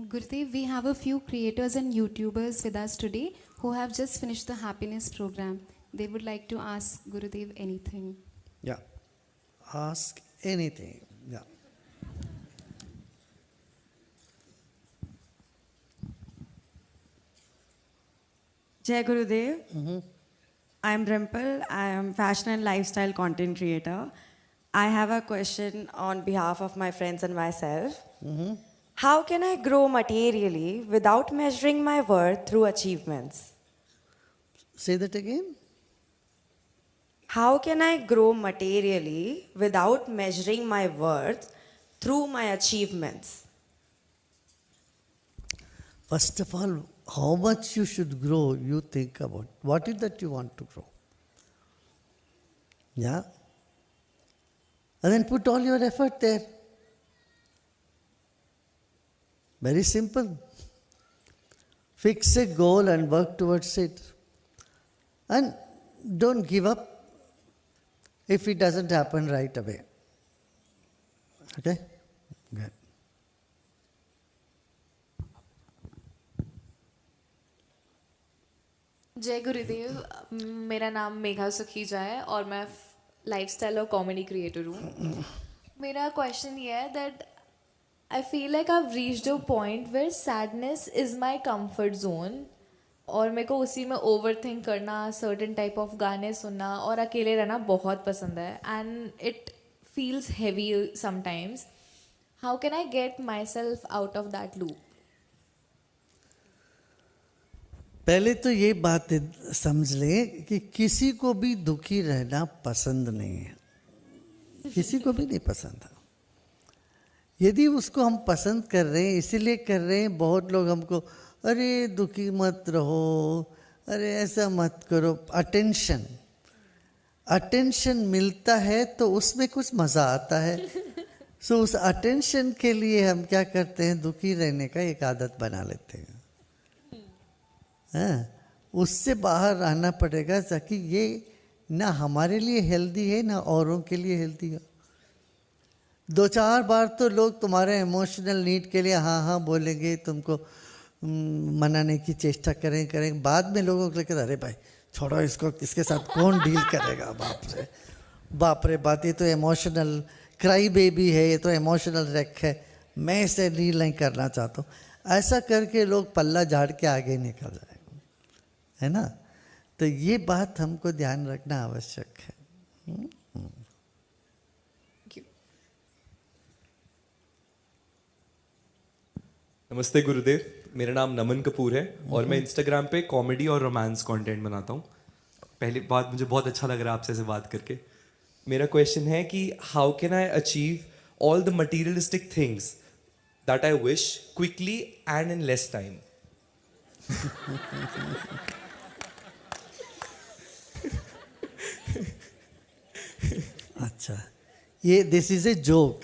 Gurudev, we have a few creators and YouTubers with us today who have just finished the happiness program. They would like to ask Gurudev anything. Yeah. Ask anything. Yeah. Jai Gurudev. I am Rimple. I am fashion and lifestyle content creator. I have a question on behalf of my friends and myself. How can I grow materially without measuring my worth through achievements? Say that again. How can I grow materially without measuring my worth through my achievements? First of all, how much you should grow, you think about. What is that you want to grow? Yeah? And then put all your effort there. Very simple. Fix a goal and work towards it. And don't give up if it doesn't happen right away. Okay? Good. जय गुरुदेव, मेरा नाम मेघा सुखीजा है और मैं lifestyle और comedy creator हूँ. मेरा question ये है that I feel like I have reached a point where sadness is my comfort zone और मेरे को उसी में ओवर थिंक करना, सर्टेन टाइप ऑफ गाने सुनना और अकेले रहना बहुत पसंद है and it feels heavy sometimes. How can I get myself out of that loop? पहले तो ये बात समझ ले कि किसी को भी दुखी रहना पसंद नहीं है. किसी को भी नहीं पसंद है. यदि उसको हम पसंद कर रहे हैं, इसीलिए कर रहे हैं. बहुत लोग हमको अरे दुखी मत रहो, अरे ऐसा मत करो. अटेंशन मिलता है तो उसमें कुछ मज़ा आता है. सो उस अटेंशन के लिए हम क्या करते हैं, दुखी रहने का एक आदत बना लेते हैं. हाँ, उससे बाहर आना पड़ेगा ताकि ये ना हमारे लिए हेल्दी है ना औरों के लिए हेल्दी है. 2-4 बार तो लोग तुम्हारे इमोशनल नीड के लिए हाँ हाँ बोलेंगे, तुमको मनाने की चेष्टा करेंगे. बाद में लोगों को लेकर अरे भाई छोड़ो इसको, इसके साथ कौन डील करेगा. बाप रे बात, ये तो इमोशनल क्राई बेबी है, ये तो इमोशनल रेक है, मैं इसे डील नहीं करना चाहता हूँ. ऐसा करके लोग पल्ला झाड़ के आगे निकल जाएगा, है ना. तो ये बात हमको ध्यान रखना आवश्यक है. नमस्ते गुरुदेव, मेरा नाम नमन कपूर है और मैं इंस्टाग्राम पे कॉमेडी और रोमांस कंटेंट बनाता हूँ. पहली बात, मुझे बहुत अच्छा लग रहा है आपसे ऐसे बात करके. मेरा क्वेश्चन है कि how can I achieve all the materialistic things that I wish quickly and in less time. अच्छा, ये दिस इज ए जोक.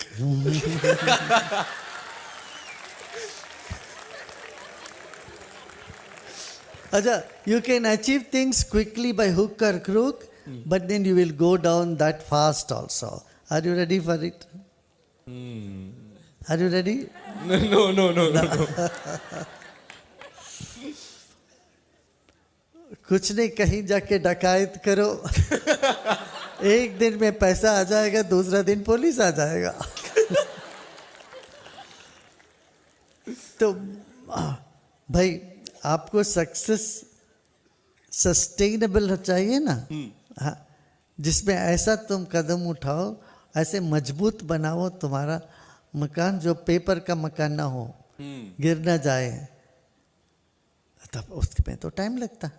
अच्छा, you can achieve things quickly by hook or crook, but then you will go down that fast also. Are you ready for it? Are you ready? No. कुछ नहीं, कहीं जाके डकायत करो. एक दिन में पैसा आ जाएगा, दूसरा दिन पुलिस आ जाएगा. तो भाई आपको सक्सेस सस्टेनेबल चाहिए ना. हाँ, जिसमें ऐसा तुम कदम उठाओ, ऐसे मजबूत बनाओ तुम्हारा मकान, जो पेपर का मकान ना हो, गिर ना जाए. तब उसमें तो टाइम लगता,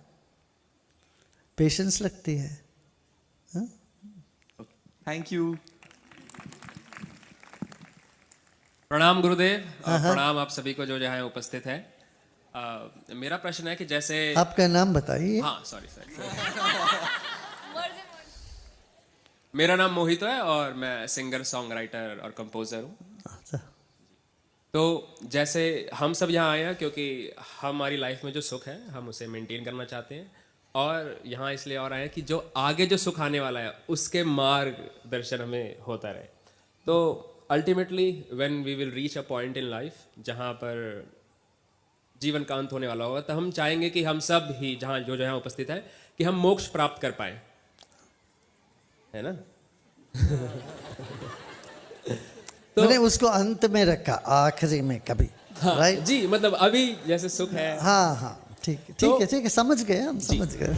पेशेंस लगती है. Thank you. प्रणाम गुरुदेव, प्रणाम आप सभी को जो यहाँ उपस्थित है. मेरा प्रश्न है कि जैसे आपका नाम बताइए. हाँ सॉरी. मेरा नाम मोहित है और मैं सिंगर, सॉन्ग राइटर और कंपोजर हूँ. अच्छा. तो जैसे हम सब यहाँ आए हैं क्योंकि हमारी लाइफ में जो सुख है हम उसे मेंटेन करना चाहते हैं, और यहाँ इसलिए और आए हैं कि जो आगे जो सुख आने वाला है उसके मार्गदर्शन हमें होता रहे. तो ultimately when we will reach a point in life जहाँ पर जीवन का अंत होने वाला होगा, तो हम चाहेंगे कि हम सब ही जहाँ जो यहाँ उपस्थित है कि हम मोक्ष प्राप्त कर पाए, है ना? तो मैंने उसको अंत में रखा, आखिरी में कभी। हाँ, राइट जी, मतलब अभी जैसे सुख है। हाँ हाँ, ठीक है, ठीक है, ठीक है, समझ गए हम, समझ गए।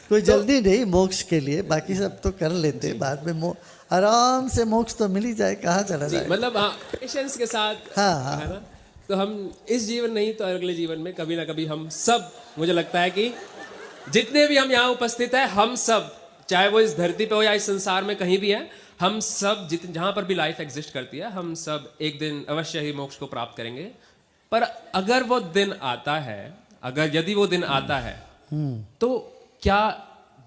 कोई जल्दी नहीं मोक्ष के लिए, बाकी सब तो कर लेते बाद में। आराम से मोक्ष तो मिल ही जाए, कहाँ चला जाए। मतलब हाँ, पेशेंस के साथ, हाँ, हाँ। है ना? तो हम इस जीवन नहीं तो अगले जीवन में कभी ना कभी हम सब, मुझे लगता है कि जितने भी हम यहाँ उपस्थित हैं, हम सब, चाहे वो इस धरती पे हो या इस संसार में कहीं भी हैं, हम सब जहाँ पर भी लाइफ एग्जिस्ट करती है, हम सब एक दिन अवश्य ही मोक्ष को प्राप्त करेंगे। पर अगर वो दिन आता है, अगर यदि वो दिन आता है, तो क्या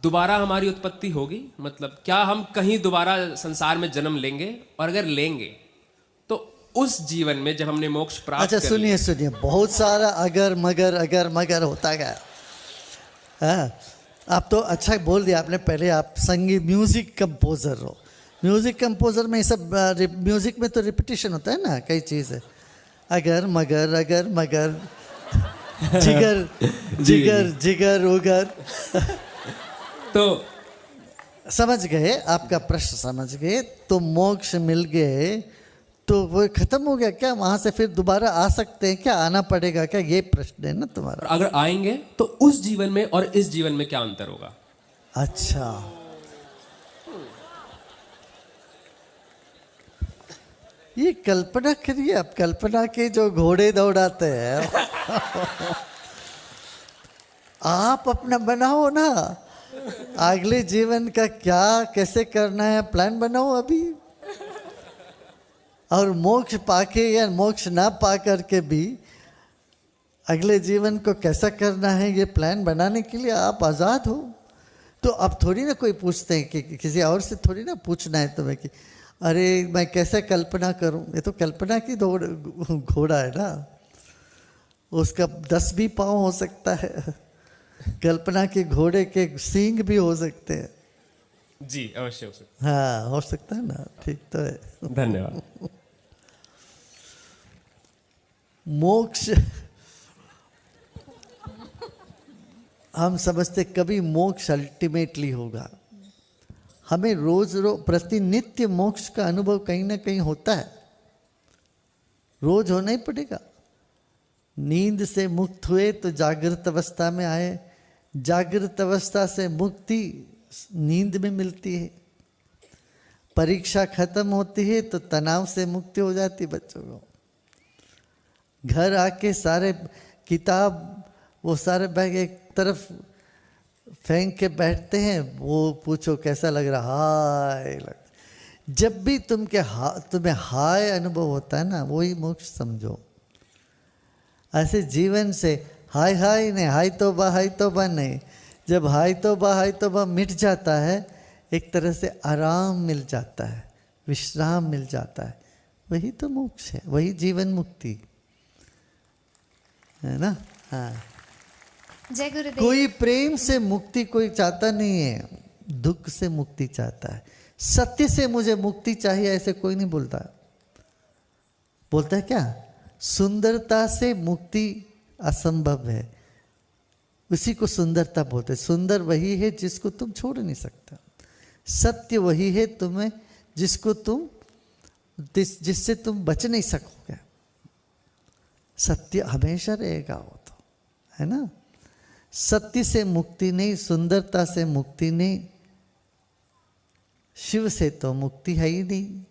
दोबारा हमारी उत्पत्ति होगी? मतलब क्या हम कहीं दोबारा संसार में जन्म लेंगे? और अगर लेंगे तो उस जीवन में जब हमने मोक्ष प्राप्त अच्छा, कर लिया, सुनिए, बहुत सारा अगर मगर होता गया। हाँ, आप तो अच्छा बोल दिया आपने। पहले आप संगीत म्यूजिक कंपोजर हो। म्यूजिक कंपोजर में ये सब म्यूजिक में तो रिपीटिशन होता है ना, कई चीज़ है। अगर मगर जिगर जिगर जिगर उगर। तो समझ गए, आपका प्रश्न समझ गए। तो मोक्ष मिल गए तो वो खत्म हो गया क्या? वहां से फिर दोबारा आ सकते हैं क्या? आना पड़ेगा क्या? ये प्रश्न है ना तुम्हारा। अगर आएंगे तो उस जीवन में और इस जीवन में क्या अंतर होगा? अच्छा, ये कल्पना करिए आप। कल्पना के जो घोड़े दौड़ाते हैं आप अपना बनाओ ना, अगले जीवन का क्या कैसे करना है प्लान बनाओ अभी। और मोक्ष पाके या मोक्ष ना पा करके भी अगले जीवन को कैसा करना है, ये प्लान बनाने के लिए आप आज़ाद हो। तो अब थोड़ी ना कोई पूछते हैं कि किसी और से थोड़ी ना पूछना है तुम्हें कि अरे मैं कैसे कल्पना करूं। ये तो कल्पना की घोड़ा है ना, उसका 10 भी पाँव हो सकता है। कल्पना के घोड़े के सींग भी हो सकते हैं। जी, अवश्य हो सकता हाँ, हो सकता है ना, ठीक तो है। है। धन्यवाद। मोक्ष हम समझते कभी मोक्ष अल्टीमेटली होगा। हमें रोज प्रतिनित्य मोक्ष का अनुभव कहीं ना कहीं होता है, रोज होना ही पड़ेगा। नींद से मुक्त हुए तो जागृत अवस्था में आए, जागृत अवस्था से मुक्ति नींद में मिलती है। परीक्षा खत्म होती है तो तनाव से मुक्ति हो जाती बच्चों को। घर आके सारे किताब वो सारे बैग एक तरफ फेंक के बैठते हैं, वो पूछो कैसा लग रहा, हाय लग। जब भी तुम्हें हाय अनुभव होता है ना, वही मोक्ष समझो। ऐसे जीवन से हाय हाय नहीं, हाय तौबा नहीं। जब हाय तौबा मिट जाता है, एक तरह से आराम मिल जाता है, विश्राम मिल जाता है, वही तो मोक्ष है, वही जीवन मुक्ति है ना। हाँ, जय गुरुदेव। कोई प्रेम से मुक्ति कोई चाहता नहीं है, दुख से मुक्ति चाहता है। सत्य से मुझे मुक्ति चाहिए ऐसे कोई नहीं बोलता। बोलता है क्या? सुंदरता से मुक्ति असंभव है, उसी को सुंदरता बोलते। सुंदर वही है जिसको तुम छोड़ नहीं सकता। सत्य वही है तुम्हें जिसको तुम जिससे तुम बच नहीं सकोगे। सत्य हमेशा रहेगा वो तो, है ना। सत्य से मुक्ति नहीं, सुंदरता से मुक्ति नहीं, शिव से तो मुक्ति है ही नहीं।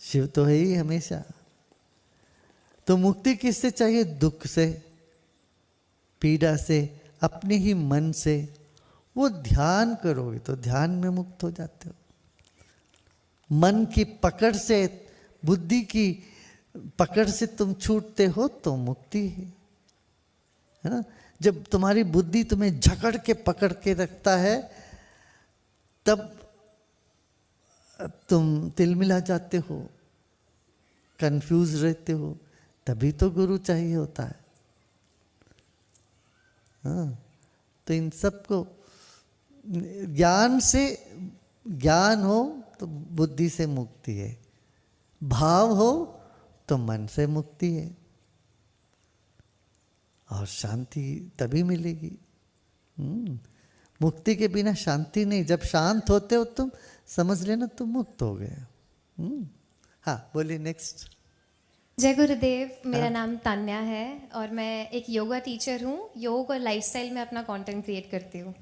शिव तो है ही हमेशा। तो मुक्ति किससे चाहिए? दुख से, पीड़ा से, अपने ही मन से। वो ध्यान करोगे तो ध्यान में मुक्त हो जाते हो। मन की पकड़ से, बुद्धि की पकड़ से तुम छूटते हो तो मुक्ति है ना। जब तुम्हारी बुद्धि तुम्हें झकड़ के पकड़ के रखता है, तब तुम तिलमिला जाते हो, कंफ्यूज रहते हो, तभी तो गुरु चाहिए होता है। हाँ, तो इन सबको ज्ञान से, ज्ञान हो तो बुद्धि से मुक्ति है, भाव हो तो मन से मुक्ति है, और शांति तभी मिलेगी। मुक्ति के बिना शांति नहीं। जब शांत होते हो तुम, समझ लेना तुम मुक्त हो गए। हाँ बोलिए नेक्स्ट। जय गुरुदेव, मेरा नाम तान्या है और मैं एक योगा टीचर हूँ। योग और लाइफस्टाइल में अपना कंटेंट क्रिएट करती हूँ।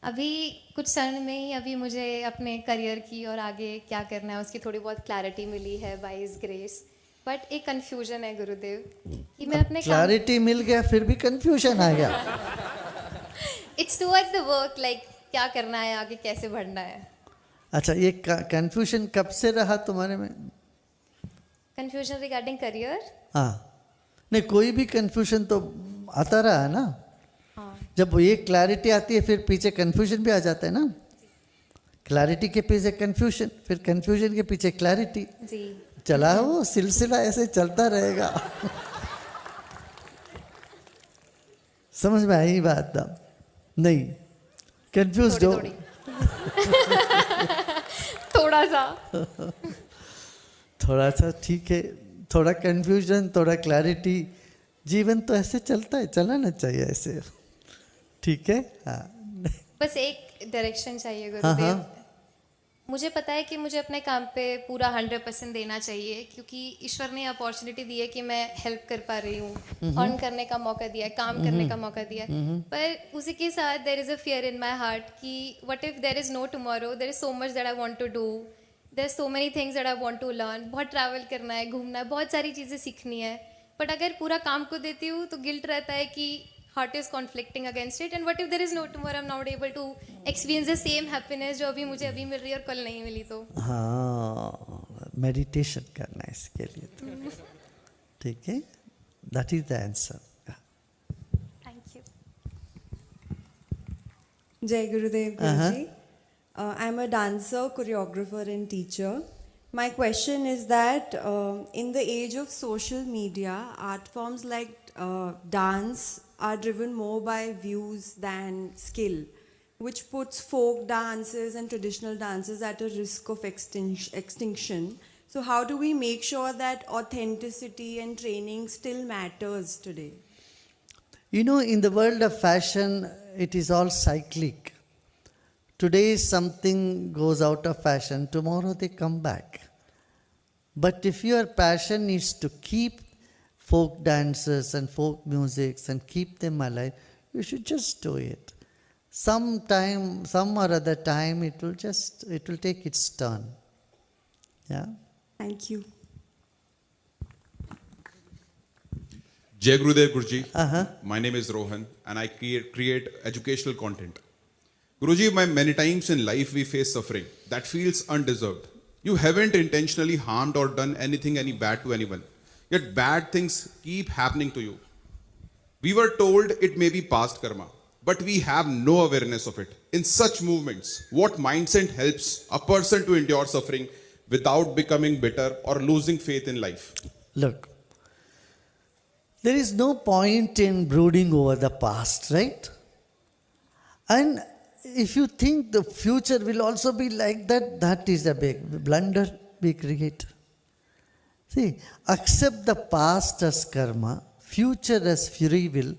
अभी कुछ समय में ही अभी मुझे अपने करियर की और आगे क्या करना है उसकी थोड़ी बहुत क्लैरिटी मिली है बाय हिज ग्रेस। बट एक कंफ्यूजन है गुरुदेव कि मैं अपने क्लैरिटी मिल गया फिर भी कंफ्यूजन आ गया। It's towards the work, like क्या करना है आगे, कैसे बढ़ना है। अच्छा, ये कंफ्यूजन कब से रहा तुम्हारे में? Confusion regarding career. हाँ, नहीं कोई भी कंफ्यूजन तो आता रहा है ना। हाँ। जब ये क्लैरिटी आती है फिर पीछे कंफ्यूजन भी आ जाता है ना। क्लैरिटी के पीछे कंफ्यूजन, फिर कंफ्यूजन के पीछे क्लैरिटी। जी। चला वो सिलसिला ऐसे चलता रहेगा। समझ में आई बात ना? नहीं, कंफ्यूज हो। थोड़ा सा थोड़ा सा ठीक है, थोड़ा कंफ्यूजन थोड़ा क्लैरिटी। जीवन तो ऐसे चलता है, चलाना चाहिए ऐसे। ठीक है। हाँ, बस एक डायरेक्शन चाहिए हाँ, गुरुदेव। हाँ। मुझे पता है कि मुझे अपने काम पे पूरा 100% देना चाहिए क्योंकि ईश्वर ने अपॉर्चुनिटी दी है कि मैं हेल्प कर पा रही हूँ, अर्न करने का मौका दिया है, काम करने का मौका दिया है। पर उसी के साथ there is a fear in my heart कि what if there is no tomorrow, there is so much that I want to do, there so many things that I want to learn. बहुत travel करना है, घूमना है, बहुत सारी चीज़ें सीखनी है। बट अगर पूरा काम को देती हूँ तो गिल्ट रहता है कि heart is conflicting against it, and what if there is no tomorrow, I'm not able to experience the same happiness जो अभी मुझे अभी मिल रही है और कल नहीं मिली तो। हाँ, मेडिटेशन करना है इसके लिए तो। ठीक है, that is the answer. Thank you. Jai Gurudev Guruji. I'm a dancer, choreographer and teacher. My question is that in the age of social media, art forms like dance are driven more by views than skill, which puts folk dances and traditional dances at a risk of extinction. So how do we make sure that authenticity and training still matters today? You know, in the world of fashion, it is all cyclic. Today something goes out of fashion, tomorrow they come back. But if your passion is to keep folk dances and folk musics and keep them alive, you should just do it. Sometime, some or other time, it will take its turn. Yeah. Thank you. Jai Gurudev Guruji. My name is Rohan and I create educational content. Guruji, many times in life we face suffering that feels undeserved. You haven't intentionally harmed or done anything any bad to anyone. Yet bad things keep happening to you. We were told it may be past karma, but we have no awareness of it. In such movements, what mindset helps a person to endure suffering without becoming bitter or losing faith in life? Look, there is no point in brooding over the past, right? And if you think the future will also be like that, that is a big blunder we create. See, accept the past as karma, future as free will,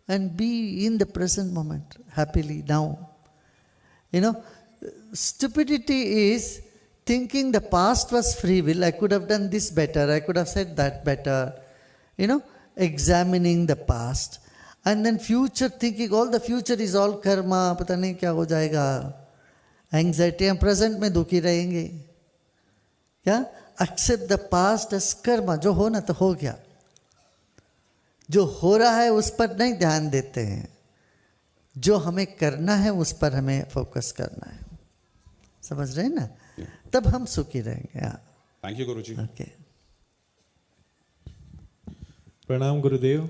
and be in the present moment, happily now. You know, stupidity is thinking the past was free will, I could have done this better, I could have said that better. You know, examining the past. And then future thinking, all the future is all karma, पता नहीं क्या हो जाएगा. Anxiety, हम present में दुखी रहेंगे. क्या? Accept the past as karma. जो होना तो हो गया. जो हो रहा है उस पर नहीं ध्यान देते हैं. जो हमें करना है उस पर हमें फोकस करना है. समझ रहे हैं ना? तब हम सुखी रहेंगे. हाँ. Thank you, Guruji. Okay. Pranam Gurudev.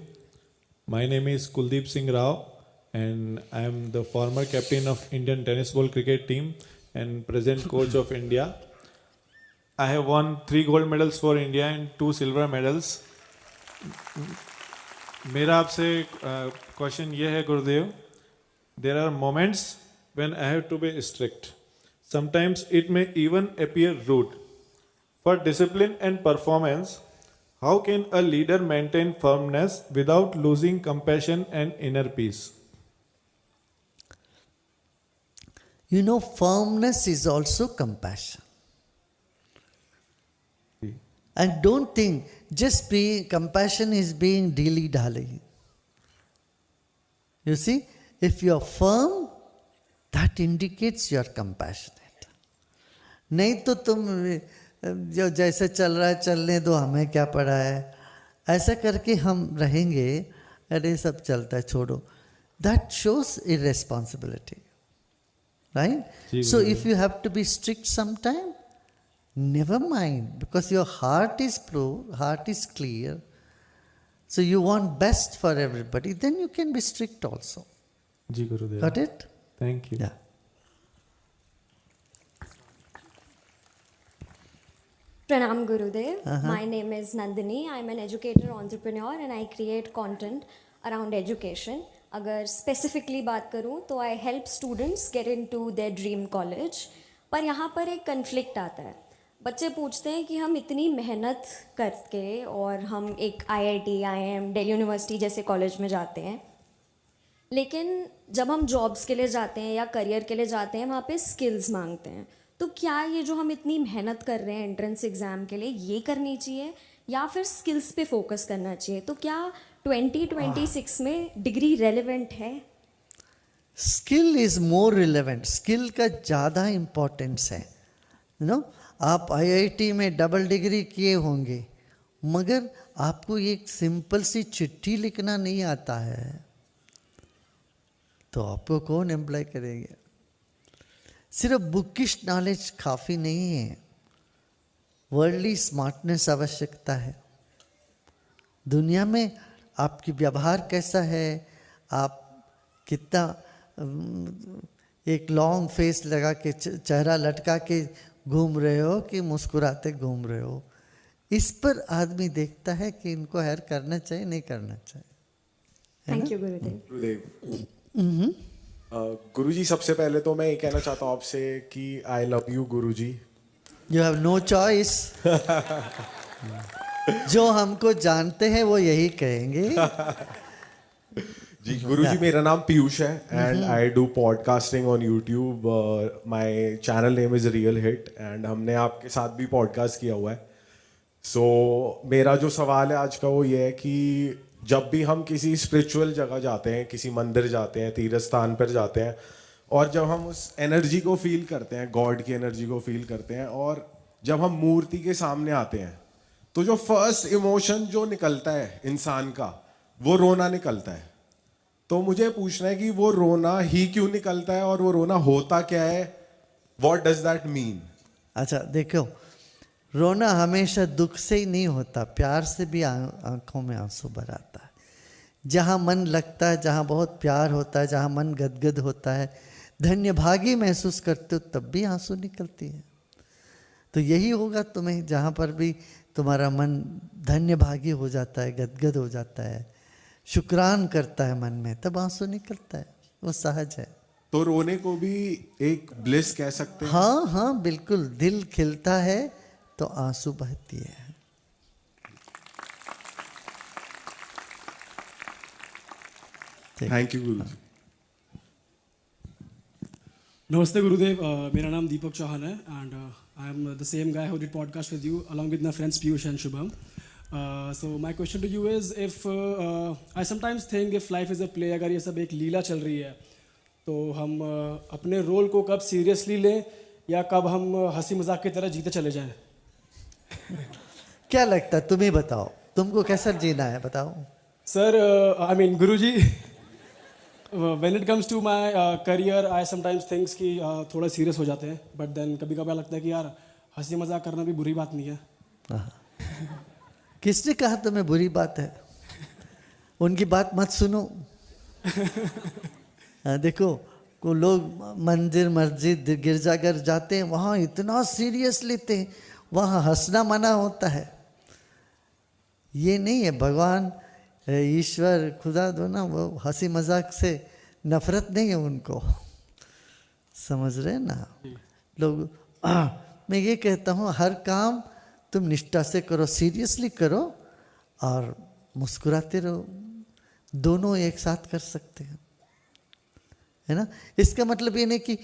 My name is Kuldeep Singh Rao and I am the former captain of Indian tennis ball cricket team and present coach of India. I have won 3 gold medals for India and 2 silver medals. मेरा आपसे question ये है गुरुदेव, there are moments when I have to be strict. Sometimes it may even appear rude. For discipline and performance, How can a leader maintain firmness without losing compassion and inner peace? You know, firmness is also compassion. And don't think just being compassion is being dilly-dally. You see, if you're firm, that indicates you're compassionate. नहीं तो तुम जो जैसे चल रहा है चलने दो, हमें क्या पड़ा है, ऐसा करके हम रहेंगे, अरे सब चलता है छोड़ो. That shows irresponsibility, right? So if you have to be strict sometime, never mind, because your heart is pure, heart is clear. So you want best for everybody, then you can be strict also. Ji Gurudev. Got it? Thank you. Yeah. Pranam Gurudev. My name is Nandini. I'm an educator, entrepreneur, and I create content around education. अगर specifically बात करूँ तो I help students get into their dream college. पर यहाँ पर एक conflict आता है. बच्चे पूछते हैं कि हम इतनी मेहनत करके और हम एक IIT, IIM, दिल्ली यूनिवर्सिटी जैसे कॉलेज में जाते हैं, लेकिन जब हम जॉब्स के लिए जाते हैं या करियर के लिए जाते हैं वहाँ पे स्किल्स मांगते हैं. तो क्या ये जो हम इतनी मेहनत कर रहे हैं एंट्रेंस एग्ज़ाम के लिए, ये करनी चाहिए या फिर स्किल्स पे फोकस करना चाहिए? तो क्या 2026 में डिग्री रेलेवेंट है? Skill is more relevant. Skill का ज़्यादा इम्पोर्टेंस है. यू नो, आप IIT में डबल डिग्री किए होंगे, मगर आपको एक सिंपल सी चिट्ठी लिखना नहीं आता है, तो आपको कौन एम्प्लॉय करेगा? सिर्फ बुकिश नॉलेज काफ़ी नहीं है, वर्ल्डली स्मार्टनेस आवश्यकता है. दुनिया में आपकी व्यवहार कैसा है, आप कितना एक लॉन्ग फेस लगा के चेहरा लटका के घूम रहे हो कि मुस्कुराते घूम रहे हो, इस पर आदमी देखता है कि इनको हायर करना चाहिए नहीं करना चाहिए. थैंक यू गुरुदेव. गुरुदेव, गुरुजी, सबसे पहले तो मैं ये कहना चाहता हूँ आपसे कि I love you Guruji. You have no choice. जो हमको जानते हैं वो यही कहेंगे. जी गुरुजी, मेरा नाम पीयूष है and I do podcasting on YouTube. My channel name is real hit and हमने आपके साथ भी पॉडकास्ट किया हुआ है. सो मेरा जो सवाल है आज का वो ये है कि जब भी हम किसी स्पिरिचुअल जगह जाते हैं, किसी मंदिर जाते हैं, तीर्थ स्थान पर जाते हैं, और जब हम उस एनर्जी को फील करते हैं, गॉड की एनर्जी को फील करते हैं, और जब हम मूर्ति के सामने आते हैं, तो जो फर्स्ट इमोशन जो निकलता है इंसान का, वो रोना निकलता है. तो मुझे पूछना है कि वो रोना ही क्यों निकलता है और वो रोना होता क्या है? What does that mean? अच्छा देखो, रोना हमेशा दुख से ही नहीं होता, प्यार से भी आंखों में आंसू भर आता है. जहाँ मन लगता है, जहाँ बहुत प्यार होता है, जहाँ मन गदगद होता है, धन्य भागी महसूस करते हो, तब भी आंसू निकलती है. तो यही होगा तुम्हें, जहाँ पर भी तुम्हारा मन धन्य भागी हो जाता है, गदगद हो जाता है, शुक्रान करता है मन में, तब आंसू निकलता है. वो सहज है. तो रोने को भी एक ब्लिस कह सकते हैं? हाँ हाँ बिल्कुल. दिल खिलता है तो आंसू बहती है. थैंक यू गुरुजी. नमस्ते गुरुदेव. मेरा नाम दीपक चौहान है and I am the same guy who did podcast with you along with my friends Piyush and Shubham. So my question to you is, if I sometimes think if life is a play, अगर ये सब एक लीला चल रही है, तो हम अपने रोल को कब सीरियसली लें या कब हम हंसी मजाक की तरह जीते चले जाएं? क्या लगता है, तुम ही बताओ, तुमको कैसा जीना है, बताओ. Sir, I mean Guruji, when it comes to my career, I sometimes thinks कि थोड़ा सीरियस हो जाते हैं, but then कभी कभी लगता है कि यार हंसी मजाक करना भी बुरी बात नहीं है. किसने कहा तुम्हें बुरी बात है? उनकी बात मत सुनो. देखो, को लोग मंदिर मस्जिद गिरजाघर जाते हैं, वहाँ इतना सीरियस लेते हैं, वहाँ हंसना मना होता है. ये नहीं है. भगवान, ईश्वर, खुदा दो ना, वो हंसी मजाक से नफरत नहीं है उनको. समझ रहे ना लोग. मैं ये कहता हूँ, हर काम तुम निष्ठा से करो, सीरियसली करो, और मुस्कुराते रहो, दोनों एक साथ कर सकते हैं, है ना। इसका मतलब ये नहीं कि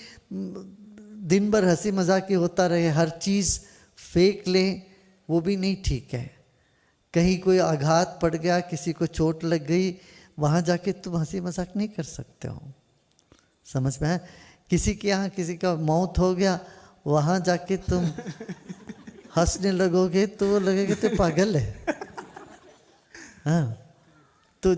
दिन भर हंसी मजाक ही होता रहे, हर चीज़ फेक लें, वो भी नहीं ठीक है। कहीं कोई आघात पड़ गया, किसी को चोट लग गई, वहाँ जाके तुम हंसी मजाक नहीं कर सकते हो, समझ में है। किसी के यहाँ किसी का मौत हो गया, वहाँ जाके तुम हंसने लगोगे तो वो लगेगा तो पागल है। हाँ, तो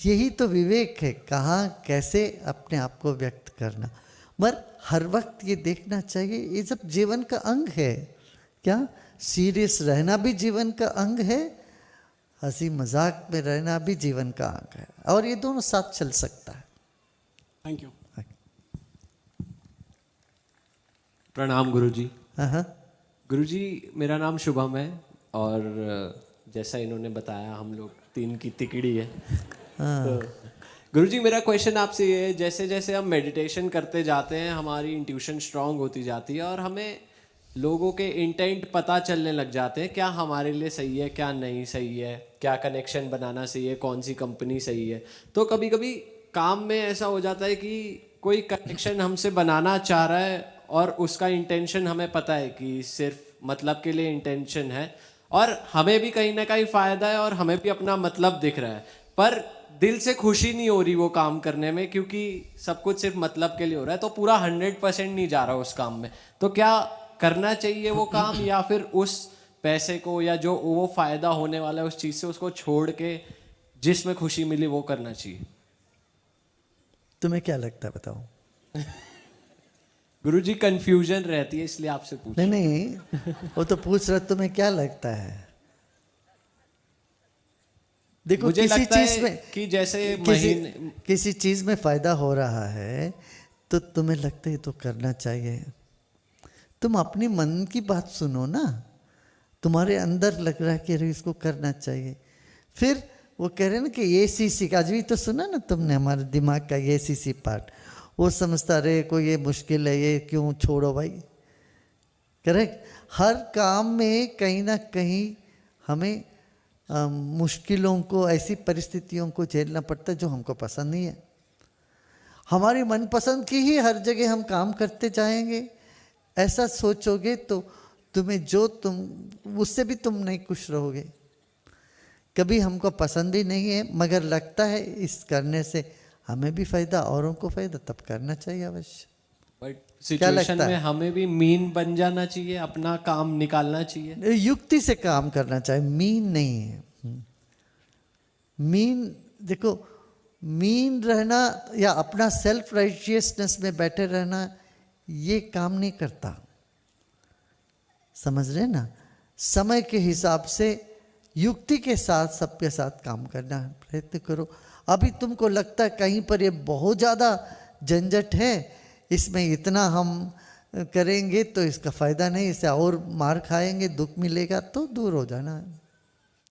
यही तो विवेक है, कहाँ कैसे अपने आप को व्यक्त करना। मगर हर वक्त ये देखना चाहिए, ये सब जीवन का अंग है। क्या सीरियस रहना भी जीवन का अंग है, हंसी मजाक में रहना भी जीवन का अंग है, और ये दोनों साथ चल सकता है। Thank you. प्रणाम गुरुजी। हाँ, गुरुजी मेरा नाम शुभम है, और जैसा इन्होंने बताया हम लोग 3 की तिकड़ी है। तो गुरुजी मेरा क्वेश्चन आपसे ये है, जैसे जैसे हम मेडिटेशन करते जाते हैं हमारी इंट्यूशन स्ट्रांग होती जाती है, और हमें लोगों के इंटेंट पता चलने लग जाते हैं, क्या हमारे लिए सही है क्या नहीं सही है, क्या कनेक्शन बनाना सही है, कौन सी कंपनी सही है। तो कभी कभी काम में ऐसा हो जाता है कि कोई कनेक्शन हमसे बनाना चाह रहा है और उसका इंटेंशन हमें पता है कि सिर्फ मतलब के लिए इंटेंशन है, और हमें भी कहीं ना कहीं फ़ायदा है और हमें भी अपना मतलब दिख रहा है, पर दिल से खुशी नहीं हो रही वो काम करने में, क्योंकि सब कुछ सिर्फ मतलब के लिए हो रहा है, तो पूरा 100% नहीं जा रहा उस काम में। तो क्या करना चाहिए वो काम, या फिर उस पैसे को या जो वो फ़ायदा होने वाला है उस चीज़ से उसको छोड़ के जिसमें खुशी मिली वो करना चाहिए? तुम्हें क्या लगता है बताओ? गुरुजी कंफ्यूजन रहती है इसलिए आपसे पूछ। नहीं, वो तो पूछ रहा तुम्हें क्या लगता है। देखो मुझे किसी लगता चीज है में कि जैसे किसी चीज में फायदा हो रहा है तो तुम्हें लगता है तो करना चाहिए। तुम अपनी मन की बात सुनो ना, तुम्हारे अंदर लग रहा है कि अरे इसको करना चाहिए। फिर वो कह रहे हैं ना कि ACC आज भी तो सुना ना तुमने, हमारे दिमाग का ACC पार्ट, वो समझता रहे कोई ये मुश्किल है, ये क्यों, छोड़ो भाई। करेक्ट, हर काम में कहीं ना कहीं हमें मुश्किलों को, ऐसी परिस्थितियों को झेलना पड़ता है जो हमको पसंद नहीं है। हमारी मनपसंद की ही हर जगह हम काम करते जाएंगे, ऐसा सोचोगे तो तुम्हें जो तुम उससे भी तुम नहीं खुश रहोगे। कभी हमको पसंद भी नहीं है मगर लगता है इस करने से हमें भी फायदा, औरों को फायदा, तब करना चाहिए अवश्य। बट सिचुएशन में हमें भी मीन बन जाना चाहिए, अपना काम निकालना चाहिए, युक्ति से काम करना चाहिए, मीन नहीं है। मीन देखो, मीन रहना या अपना सेल्फ राइटियसनेस में बैठे रहना ये काम नहीं करता, समझ रहे ना। समय के हिसाब से युक्ति के साथ सबके साथ काम करना प्रयत्न करो। अभी तुमको लगता है कहीं पर ये बहुत ज़्यादा झंझट है, इसमें इतना हम करेंगे तो इसका फ़ायदा नहीं, इससे और मार खाएंगे, दुख मिलेगा, तो दूर हो जाना है।